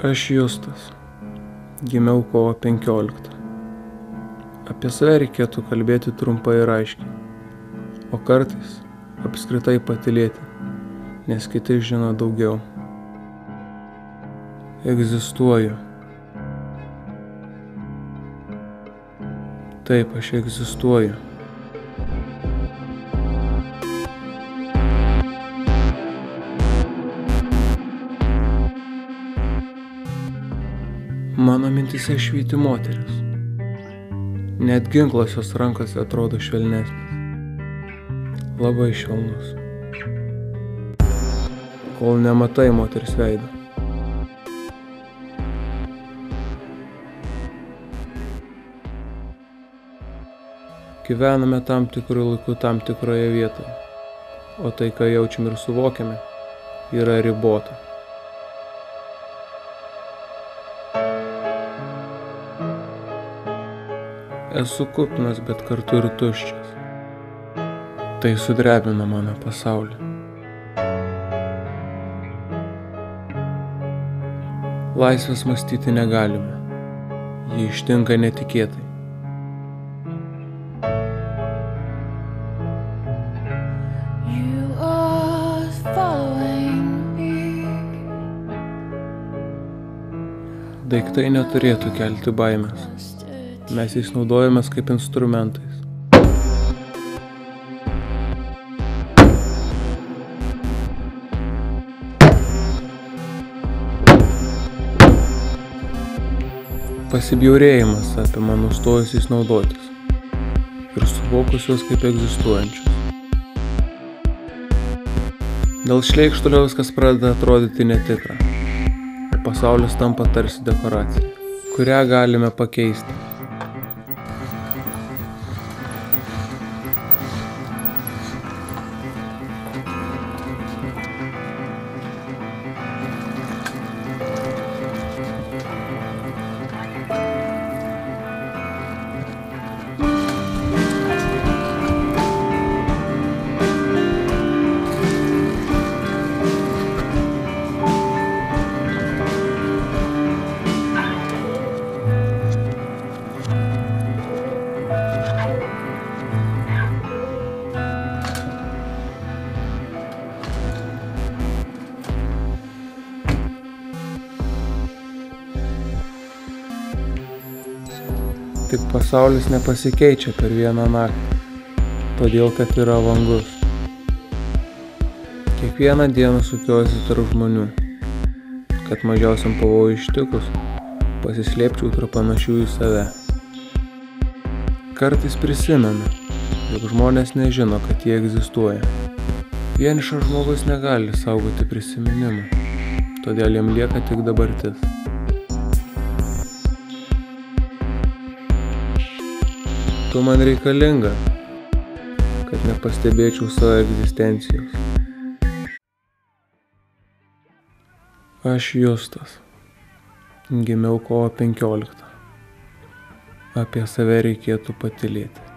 Aš Justas, gimiau kovo 15. Apie save reikėtų kalbėti trumpai ir aiškiai, o kartais apskritai patylėti, nes kiti žino daugiau. Egzistuoju. Taip, aš egzistuoju. Mano mintise švyti moteris. Net ginklas jos rankose atrodo švelnesnis. Labai švelnus. Kol nematai moters veidą. Gyvename tam tikrų laikų tam tikroje vietoje, o tai, ką jaučiam ir suvokiame, yra ribota. Esu kupnas, bet kartu ir tuščias. Tai sudrebina mano pasaulį. Laisvės mąstyti negalime. Ji ištinka netikėtai. Daiktai neturėtų kelti baimės. Mes jais naudojamės kaip instrumentais. Pasibjaurėjimas apima nustojus jais naudotis ir suvokus juos kaip egzistuojančius. Dėl šleikštulio viskas pradeda atrodyti netikra, o pasaulis tampa tarsi dekoracija, kurią galime pakeisti. Tik pasaulis nepasikeičia per vieną naktį, todėl kad yra vangus. Kiekvieną dieną sukiuosi tarp žmonių, kad mažiausiam pavojui ištikus pasislėpčiau tarp panašių į save. Kartais prisimenu, jog žmonės nežino, kad jie egzistuoja. Vienišas žmogus negali saugoti prisiminimų, todėl jam lieka tik dabartis. Tu man reikalinga, kad nepastebėčiau savo egzistencijos. Aš Justas, gimiau kovo 15. Apie save reikėtų patylėti.